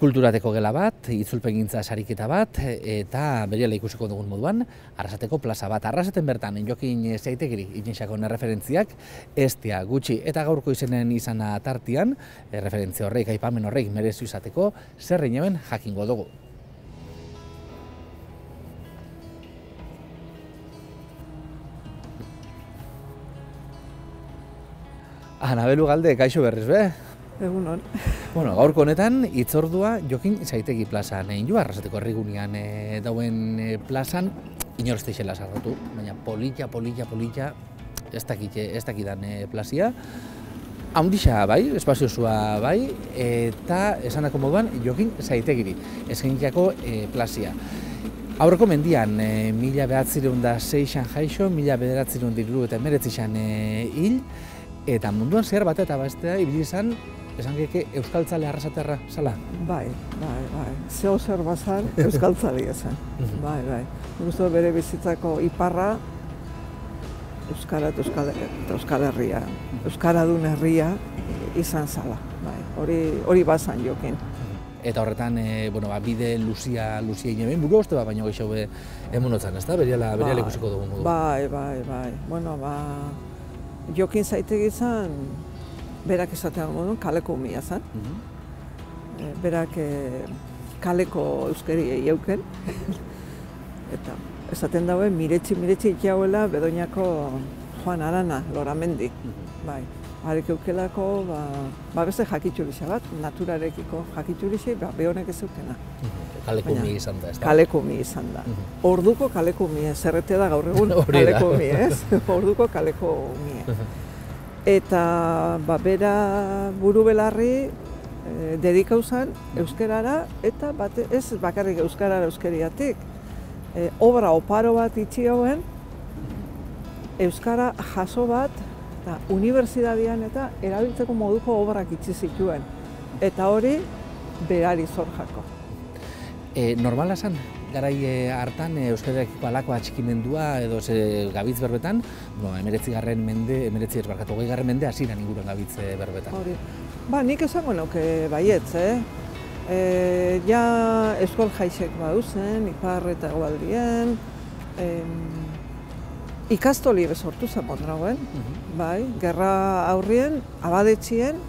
kulturateko gela bat, itzulpengintza sariketa bat, eta berehala ikusiko dugun moduan, Arrasateko plaza bat. Arrasaten bertan, Jokin Zaitegiri iniexako referentziak, ez dira gutxi, eta gaurko izenen izana tartian, referentzia horreik, aipamen horreik merezu izateko, zer inoen jakingo dugu. Anabelu Galde, kaixo berriz, be? Egunon. Bueno, gaurko honetan, hitzordua Jokin Zaitegi plazan egin jo, Arrasateko herrigunean dauen plazan, inor ez deixela sarratu, baina polita, ez dakidan plazia. Haundixa bai, espaziozua bai, eta esanako moduan Jokin Zaitegiri, eskainitako plazia. Aurreko mendian, 1906an jaixo, 1979an hil, eta munduan zehar bat eta bestea ibili izan, esan geke euskaltzale arrasaterra zala? Bai. Zeo zer bazan euskaltzale esan. Bai. Gusto bere bizitzako iparra euskara eta euskal herria, euskaradun herria izan zala. Bai, hori bazan Jokin. Eta horretan, bide luzia inoen, buru uste baino gehiago emunotzan, ez da? Berehala ikusiko dugu modu. Bai. Jokin Zaitegi izan, berak esaten modun, kaleko umia zen. Berak kaleko euskeri euken. Eta esaten dauen, miretsi itxauela Bedoñako Juan Arana, Loramendi. Bai, harek eukelako, beste jakitxurixa bat, naturarekiko jakitxurixa, behonek ez eukena. Kaleko umia izan da, ez da? Kaleko umia izan da. Orduko kaleko umia, zerrete da gaur egun kaleko umia, ez? Orduko kaleko umia. Eta bera buru belarri dedikau zen euskerara, eta ez bakarrik euskarara euskeriatik. Obra oparo bat itxi hauen, euskara jaso bat, eta unibertsitatean eta erabiltzeko moduko obrak itxi zituen. Eta hori berari zor jako. Normala zen, garai hartan euskararekiko alako atxikimendua edo gabitz berbetan, 20. mende hasieran inguruan gabitz berbetan. Hori. Nik esango nauke baietz, ja eskol jaixek baduzen, ipar eta egualdien, ikastoli sortu zen Mondrauen, bai, gerra aurrien, abadetxien,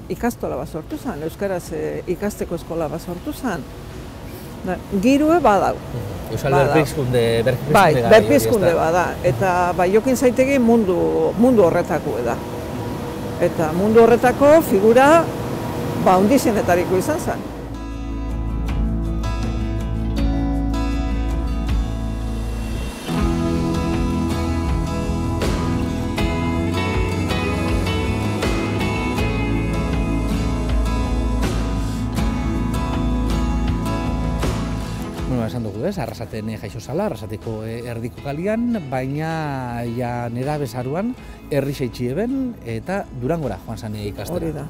ikastola bat sortu zen, euskaraz ikasteko eskola bat sortu zen. Girue badau. Euskal berpizkunde bai, berpizkunde bada. Eta Jokin Zaitegi mundu horretako da. Eta mundu horretako figura handizienetariko izan zen. Esan dugu ez, Arrasaten jaixo zala, Arrasateko erdiko kalian, baina nera bezaruan herri seitxi eben eta Durangora joan zan ikastera. Hori da,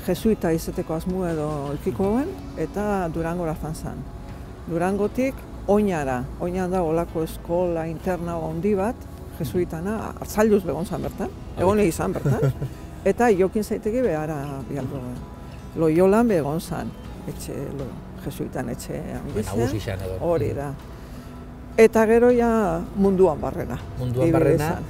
jesuita izeteko asmu edo ikiko hoen eta Durangora joan zan. Durangotik Oinara, Oinan da olako eskola interna handi bat, jesuitana, Artzalduz begon zan bertan, egon izan bertan, eta Jokin Zaitegi behara bialdo. Loiolan begon zan, jesuitan etxe handizen, hori da. Eta gero ja munduan barrena. Munduan barrena,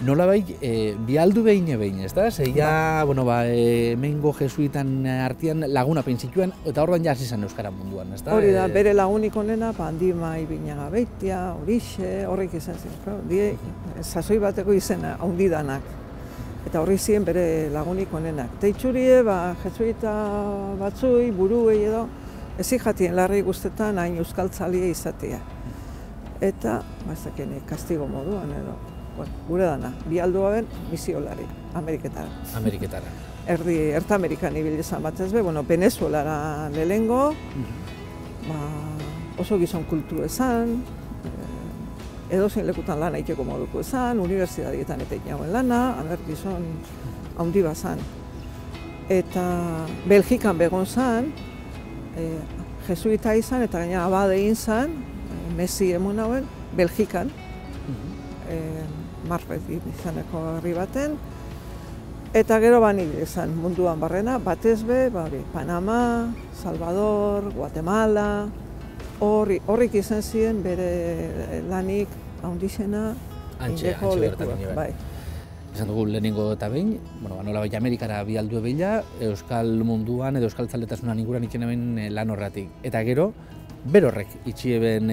nola bialdu behin, ez da? Zeia, hemengo jesuitan artean laguna pentsituen, eta orduan ja hasi zen euskara munduan, ez da? Hori da, bere lagunik onena, Handima Ibinaga Beitia, Horixe, horrik izan zen, sasoi bateko izena, handidanak. Eta horri ziren bere lagunik onenak. Teitzurie, jesuita batzui, buruei edo, ezi jatien larri guztetan hain euskaltzalia izatea. Eta, ezakien, kastigo moduan edo, gure dana, bialdua ben misiolari, Ameriketara. Ameriketara. Erta-Amerikan ibili izan batez be, Venezuelara lehengo, oso gizon kultu ezan, edozein lekutan lana iteko moduko ezan, unibertsitatietan eta itauen lana, gizon handi bazan. Eta Belgikan begon zan, jesuita izan eta gaina abade egin zan, Messi emun hauen, Belgikan, Marbet izaneko herri baten, Eta gero banik izan munduan barrena, batez be, Panama, Salvador, Guatemala, horrik izan ziren bere lanik handixena indeko lekua. Bai. Esan dugu lehenengo eta behin, nola bai Amerikara bialdu ebila, Euskal munduan edo Euskal zaletasunan inguran ikena ben lan horretik. Eta gero, berorrek itxi eben,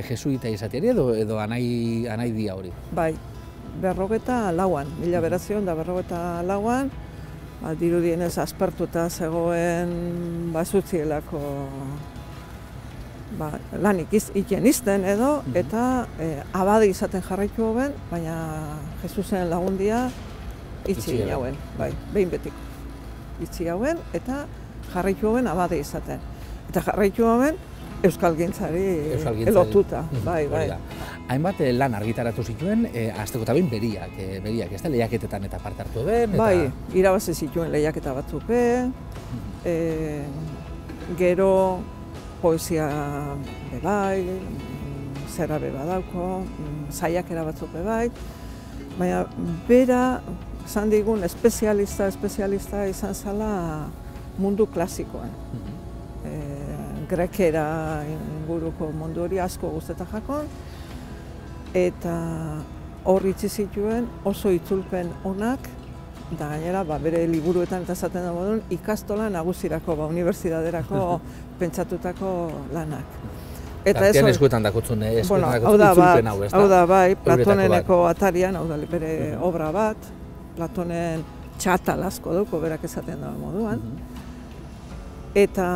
jesuita izateari edo anai dia hori. Bai, 54an, 1954an, dirudienez aspertuta zegoen zutzielako lanik ikien izten edo, eta abade izaten jarraitu hoben, baina Jesusen lagundia itxi hauen, bai, behin betiko. Itxi hauen eta jarraitu hoben abade izaten. Eta jarraitu hoben euskalgintzari elotuta, bai. Hainbat lan argitaratu zituen, azteko eta behin beriak, ez da, lehiaketetan eta parte hartu ben? Bai, irabazi zituen lehiaketa batzuk gero poesia bebai, zera badauko, saiakera batzuk bebai, baina bera, esan digun, espezialista izan zala mundu klasikoan. Grekera inguruko mundu hori asko guztetan jakon, eta hor itxi zituen oso itzulpen onak, eta gainera bere liburuetan eta esaten da modun ikastola nagusirako, unibertsitaterako pentsatutako lanak. Artean eskuetan dakotzun, itzulpen hau, ez da? Hau da, bai, Platoneneko atarian, hau da, bere obra bat, Platonen txatal asko duko, berak esaten da moduan. Eta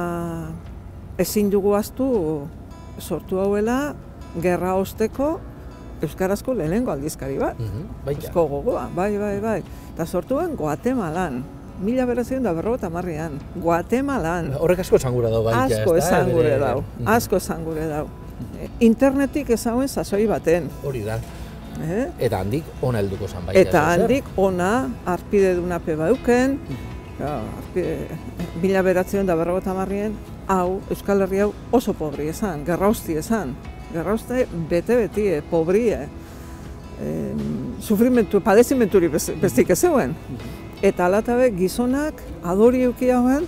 ezin dugu ahaztu sortu hauela gerra osteko euskarazko lehenengo aldizkari bat. Eusko gogoa, bai. Eta sortuen Guatemalan, 1950an, Guatemalan. Horrek asko esan gure dau, bai. Asko esan gure dau. Internetik ezauen sasoi baten. Hori da. Eta handik ona helduko zan, bai. Eta handik ona arpide dunape bauken, 1950an, hau, Euskal Herri hau oso pobri esan, gerrausti esan. Gerrauste bete-beti, pobrie. Sufrimentu, padezimenturi bestik ez zeuen. Eta alatabe gizonak adori euki hauen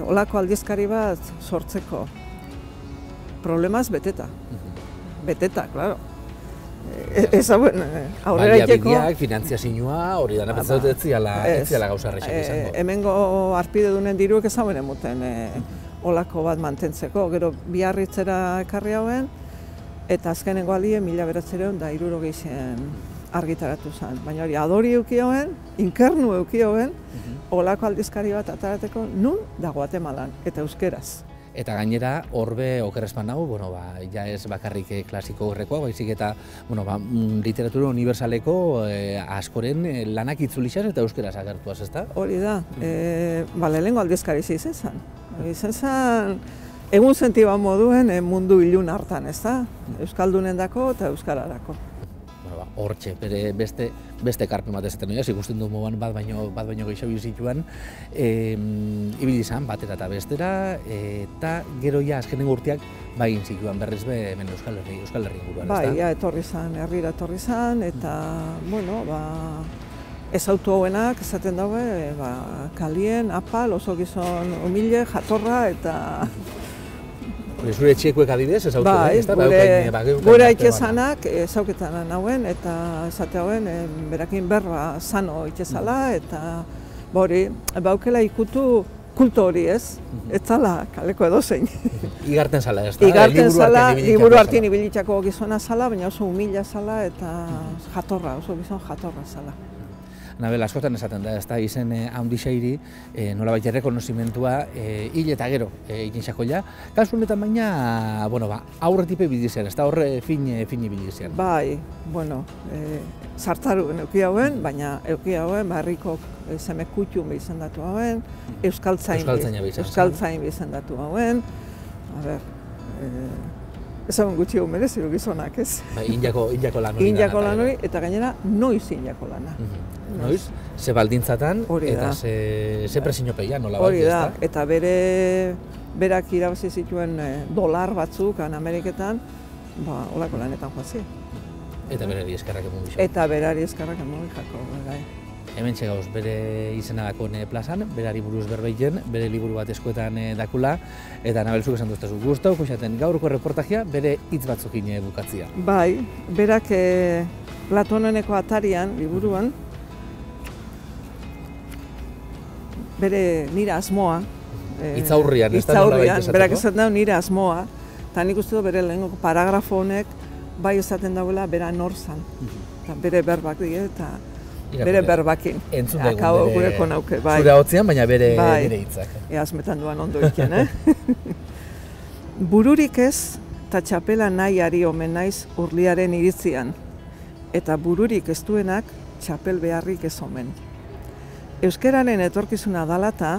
olako aldizkari bat sortzeko. Problemaz beteta. Beteta, klaro. Ez hauen aurrera iteko. Baliabideak, finantziazioa, hori dana pentsatu ez ziala gauza errexak izango. Hemengo arpide dunen diruek ez hauen emuten olako bat mantentzeko. Gero biarritzera ekarri hauen, eta azkenengo alie 1960 argitaratu zen. Baina hori adori euki hauen, inkernu euki hauen, olako aldizkari bat atarateko nun da Guatemalan, eta euskeraz. Eta gainera, horbe okerrezpan nago, ja ez bakarrik klasiko horrekoa, baizik eta literatura universaleko askoren lanak itzulixaz eta euskeraz agertuaz, ez da? Hori da, lehenengo aldizkari izan zen. Izan zen, egun sentiba moduen mundu ilun hartan, ez da? Euskaldunen dako eta euskararako. Hortxe, beste karpen bat ezaten oiaz, ikusten du moduan bat baino gehiago zituan, ibili izan batera eta bestera, eta gero ja azkenengo urteak egin zituan berriz be hemen Euskal Herri inguruan, ez da? Bai, herrira etorri zan, eta, ez auto hauenak esaten daue, kalien, apal, oso gizon humile, jatorra, eta... Zure etxiekuek adibidez, ez autu, ez da? Gure itxezanak ezauketan nauen, eta esate hauen, berakin berba sano itxezala, eta baukela ikutu kulto hori ez, ez zala kaleko edozein. Igarten zala, ez da? Igarten zala, liburu hartien ibilitzako gizona zala, baina oso humila zala eta jatorra, oso gizon jatorra zala. Nabel, askotan esaten da, ez da, izen handixeiri, nolabait errekonozimentua hil eta gero egin xakoia. Kasu honetan baina, aurretipe bidizen, ez da, horre fin bidizen. Bai, sartzaru euki hauen, baina euki hauen, herrikok semekutxun izendatu hauen, euskaltzain izendatu hauen, ezagun gutxi hau mereziru gizonak, ez? Indako lan hori. Indako lan hori, eta gainera, noiz indako lana. Noiz, ze baldintzatan, eta ze presinopeian, nola bat, hori da, eta berak irabazi zituen dolar batzuk Ameriketan, olako lanetan joazi. Eta berari eskarrak emon bixako. Eta berari eskarrak emon bixako, bai. hemen gauz bere izenadakon plazan, berari buruz berbeiten, bere liburu bat eskuetan dakula, eta Nabelzuk esan duztazu. Gustau kuxaten gaurko reportajea bere hitz batzukin bukatzia. Bai, berak Platoneneko atarian, liburuan, bere nire asmoa, Itzaurrian, berak esaten dago nire asmoa, eta nik uste du bere lehenko paragrafo honek bai esaten dauela bera nor zan. Eta bere berbak die, eta bere berbakin. Entzun dugu gureko nauke, bai. Zure hotzean, baina bere hitzak. Azmetan duan ondo iken, Bururik ez, eta txapela nahiari omen naiz urliaren iritzian. Eta bururik ez duenak txapel beharrik ez omen. Euskararen etorkizuna dalata,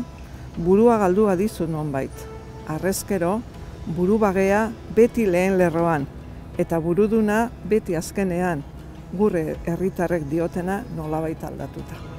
burua galdua dizu nonbait. Harrezkero, buru bagea beti lehen lerroan, eta buruduna beti azkenean, gure herritarrek diotena nolabait aldatuta.